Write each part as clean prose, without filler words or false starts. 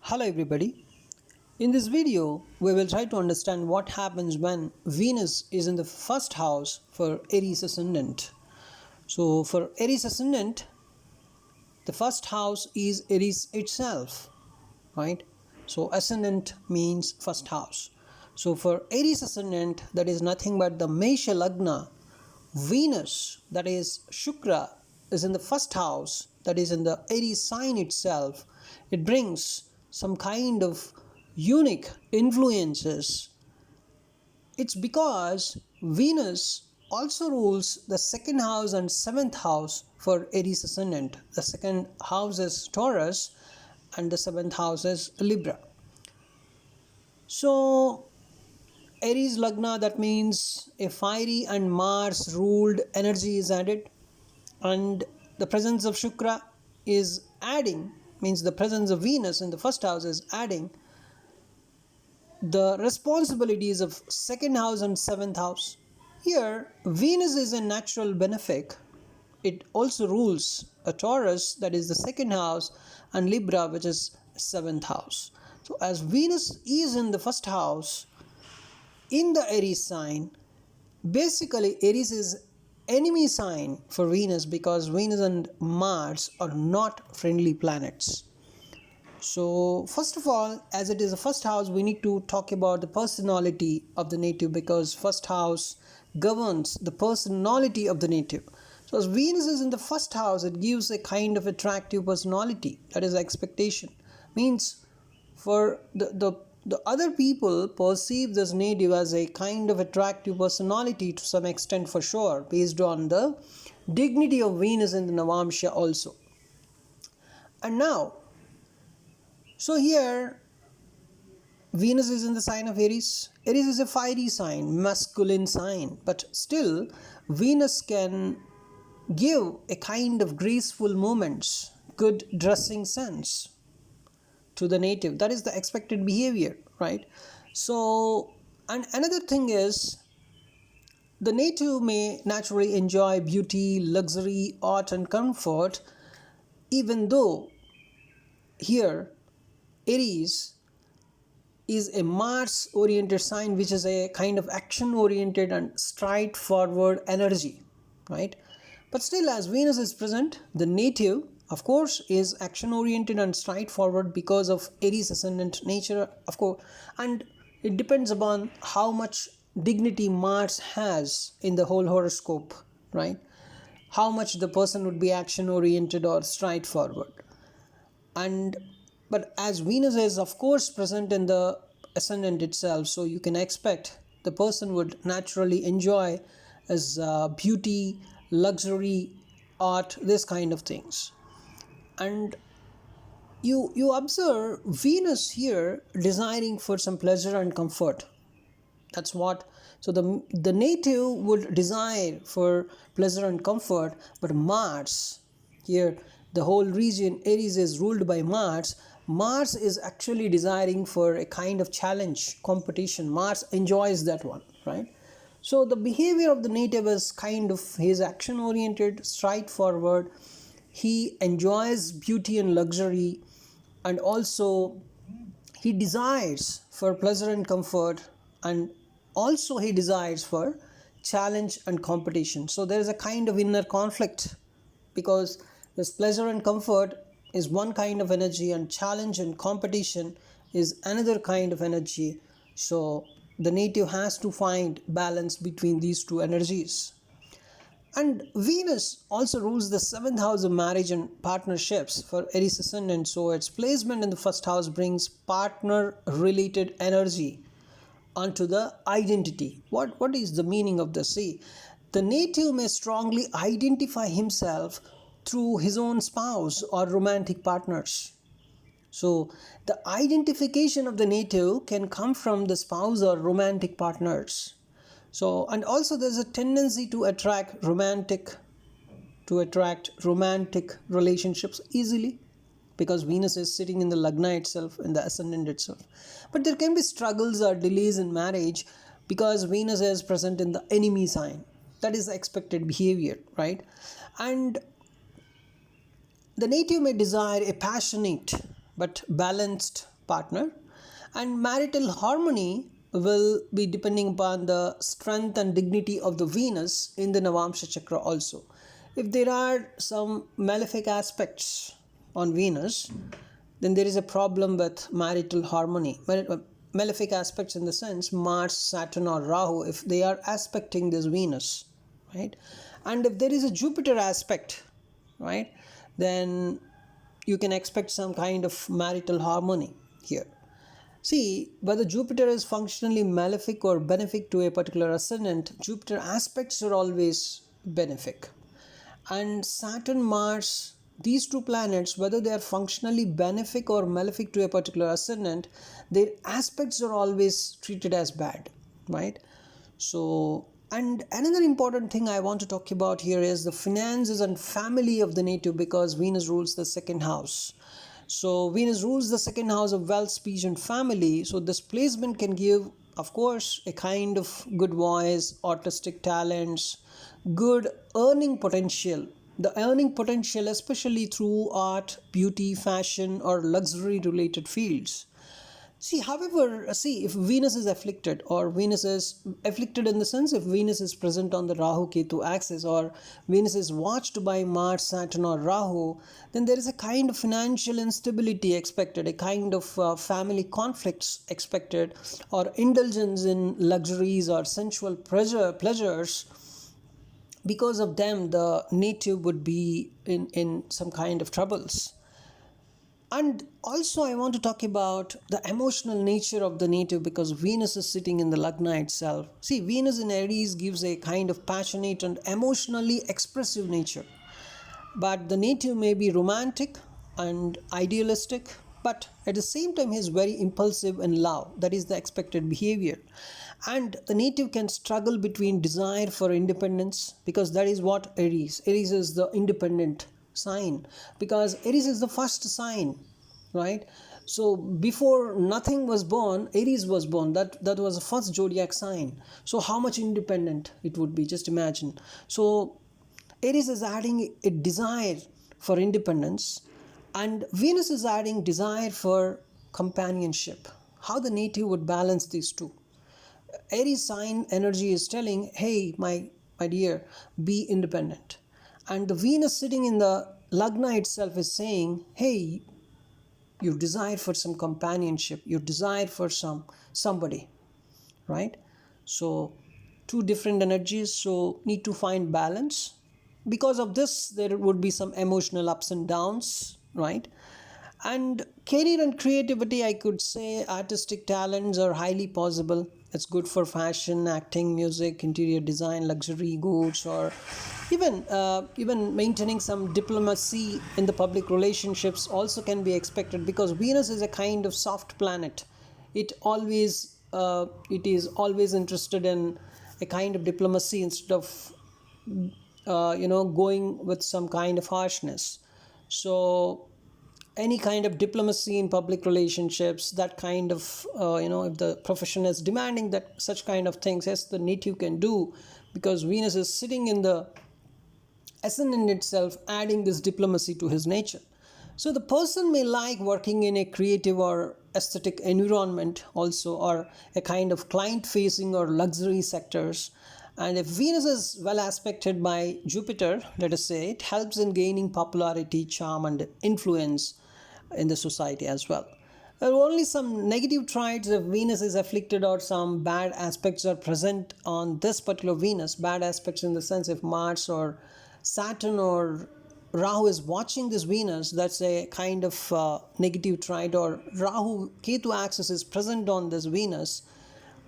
Hello everybody. In this video, we will try to understand what happens when Venus is in the first house for Aries ascendant. So for Aries ascendant, the first house is Aries itself, right? So ascendant means first house. So for Aries ascendant, that is nothing but the Mesha Lagna, Venus, that is Shukra, is in the first house, that is in the Aries sign itself. It brings some kind of unique influences. It's because Venus also rules the second house and seventh house for Aries ascendant. The second house is Taurus and the seventh house is Libra. So Aries Lagna, that means a fiery and Mars ruled energy is added, and the presence of Shukra is adding, means the presence of Venus in the first house is adding the responsibilities of second house and seventh house. Here Venus is a natural benefic. It also rules a Taurus, that is the second house, and Libra, which is seventh house. So as Venus is in the first house in the Aries sign, basically Aries is enemy sign for Venus because Venus and Mars are not friendly planets. So first of all, as it is the first house, we need to talk about the personality of the native, because first house governs the personality of the native. So as Venus is in the first house, it gives a kind of attractive personality. That is expectation. Means for the other people perceive this native as a kind of attractive personality to some extent, for sure, based on the dignity of Venus in the Navamsha also. And now, so here Venus is in the sign of Aries. Aries is a fiery sign, masculine sign, but still Venus can give a kind of graceful movements, good dressing sense to the native. That is the expected behavior, right? So, and another thing is, the native may naturally enjoy beauty, luxury, art and comfort, even though here Aries is a Mars oriented sign, which is a kind of action oriented and straightforward energy, right? But still, as Venus is present, the native of course is action oriented and straightforward because of Aries ascendant nature, of course, and it depends upon how much dignity Mars has in the whole horoscope, right? How much the person would be action oriented or straightforward. And but as Venus is of course present in the ascendant itself, so you can expect the person would naturally enjoy as beauty, luxury, art, this kind of things. And you observe Venus here desiring for some pleasure and comfort. That's what, so the native would desire for pleasure and comfort, but Mars here, the whole region Aries is ruled by Mars. Mars is actually desiring for a kind of challenge, competition. Mars enjoys that one, right? So the behavior of the native is kind of, he is action oriented, straightforward. He enjoys beauty and luxury, and also he desires for pleasure and comfort, and also he desires for challenge and competition. So there is a kind of inner conflict, because this pleasure and comfort is one kind of energy and challenge and competition is another kind of energy. So the native has to find balance between these two energies. And Venus also rules the seventh house of marriage and partnerships for Aries ascendant. So its placement in the first house brings partner related energy onto the identity. What is the meaning of this? See, the native may strongly identify himself through his own spouse or romantic partners. So the identification of the native can come from the spouse or romantic partners. So, and also there's a tendency to attract romantic relationships easily, because Venus is sitting in the Lagna itself, in the ascendant itself. But there can be struggles or delays in marriage because Venus is present in the enemy sign. That is the expected behavior, right? And the native may desire a passionate but balanced partner. And marital harmony will be depending upon the strength and dignity of the Venus in the Navamsha Chakra also. If there are some malefic aspects on Venus, then there is a problem with marital harmony. Malefic aspects in the sense Mars, Saturn, or Rahu, if they are aspecting this Venus, right? And if there is a Jupiter aspect, right, then you can expect some kind of marital harmony here. See, whether Jupiter is functionally malefic or benefic to a particular ascendant, Jupiter aspects are always benefic. And Saturn, Mars, these two planets, whether they are functionally benefic or malefic to a particular ascendant, their aspects are always treated as bad, right? So, and another important thing I want to talk about here is the finances and family of the native, because Venus rules the second house. So Venus rules the second house of wealth, speech, and family. So this placement can give, of course, a kind of good voice, artistic talents, good earning potential. The earning potential, especially through art, beauty, fashion, or luxury related fields. See, however, if Venus is afflicted, or Venus is afflicted in the sense if Venus is present on the Rahu Ketu axis, or Venus is watched by Mars, Saturn, or Rahu, then there is a kind of financial instability expected, a kind of family conflicts expected, or indulgence in luxuries or sensual pleasures. Because of them, the native would be in some kind of troubles. And also, I want to talk about the emotional nature of the native, because Venus is sitting in the Lagna itself. See, Venus in Aries gives a kind of passionate and emotionally expressive nature. But the native may be romantic and idealistic, but at the same time, he is very impulsive in love. That is the expected behavior. And the native can struggle between desire for independence, because that is what Aries is the independent sign, because Aries is the first sign, right? So before nothing was born, Aries was born. That was the first zodiac sign. So how much independent it would be, just imagine. So Aries is adding a desire for independence, and Venus is adding desire for companionship. How the native would balance these two? Aries sign energy is telling, hey, my dear, be independent. And the Venus sitting in the Lagna itself is saying, hey, you desire for some companionship, you desire for somebody, right? So two different energies, so need to find balance. Because of this, there would be some emotional ups and downs, right? And career and creativity, I could say artistic talents are highly possible. It's good for fashion, acting, music, interior design, luxury goods, or even maintaining some diplomacy in the public relationships also can be expected, because Venus is a kind of soft planet. It is always interested in a kind of diplomacy instead of going with some kind of harshness. So any kind of diplomacy in public relationships, that kind of if the profession is demanding that such kind of things, yes, the native can do, because Venus is sitting in the ascendant itself, adding this diplomacy to his nature. So the person may like working in a creative or aesthetic environment also, or a kind of client facing or luxury sectors. And if Venus is well aspected by Jupiter, let us say, it helps in gaining popularity, charm, and influence in the society as well. There are only some negative traits if Venus is afflicted, or some bad aspects are present on this particular Venus. Bad aspects in the sense if Mars or Saturn or Rahu is watching this Venus, that's a kind of negative trait, or Rahu Ketu axis is present on this Venus,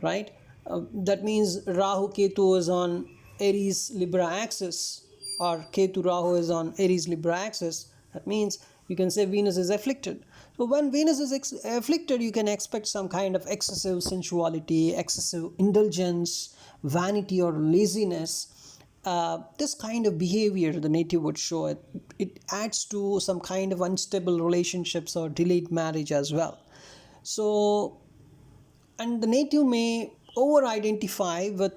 right? That means Rahu Ketu is on Aries Libra axis, or Ketu Rahu is on Aries Libra axis. That means you can say Venus is afflicted. So when Venus is afflicted, you can expect some kind of excessive sensuality, excessive indulgence, vanity, or laziness. This kind of behavior the native would show. It adds to some kind of unstable relationships or delayed marriage as well. So, and the native may over identify with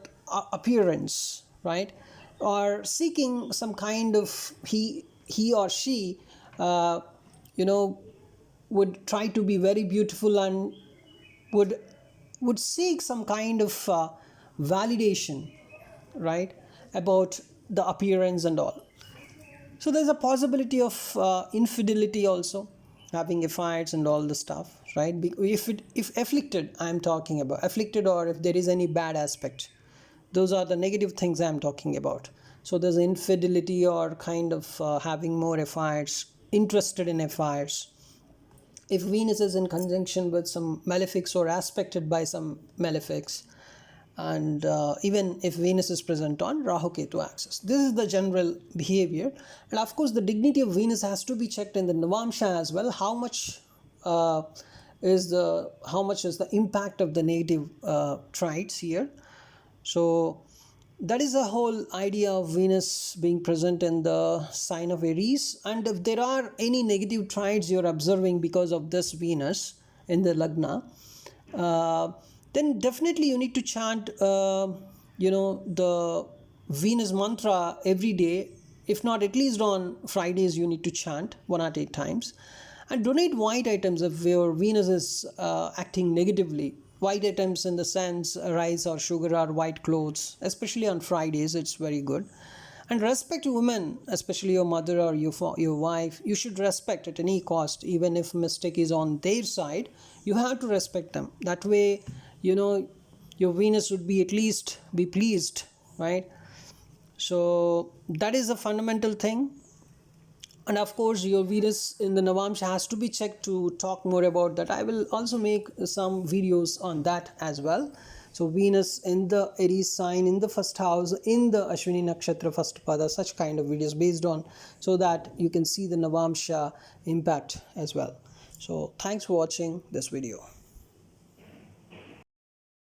appearance, right, or seeking some kind of he or she uh, you know would try to be very beautiful and would would seek some kind of validation, right, about the appearance and all. So there's a possibility of infidelity also, having affairs and all the stuff, right? If afflicted, I'm talking about afflicted, or if there is any bad aspect, those are the negative things I'm talking about. So there's infidelity or kind of having more affairs, interested in affairs. If Venus is in conjunction with some malefics or aspected by some malefics, and even if Venus is present on Rahu Ketu axis. This is the general behavior, and of course the dignity of Venus has to be checked in the Navamsha as well. How much is the impact of the negative traits here? So that is the whole idea of Venus being present in the sign of Aries. And if there are any negative traits you're observing because of this Venus in the Lagna, then definitely you need to chant the Venus mantra every day. If not, at least on Fridays you need to chant 108 times, and donate white items if your Venus is acting negatively. White items in the sense rice or sugar or white clothes, especially on Fridays, it's very good. And respect women, especially your mother or your wife. You should respect at any cost, even if mistake is on their side. You have to respect them. That way, your Venus would be at least be pleased, right? So that is a fundamental thing. And of course your Venus in the Navamsha has to be checked. To talk more about that, I will also make some videos on that as well. So Venus in the Aries sign in the first house in the Ashwini Nakshatra first pada, such kind of videos based on, so that you can see the Navamsha impact as well. So thanks for watching this video.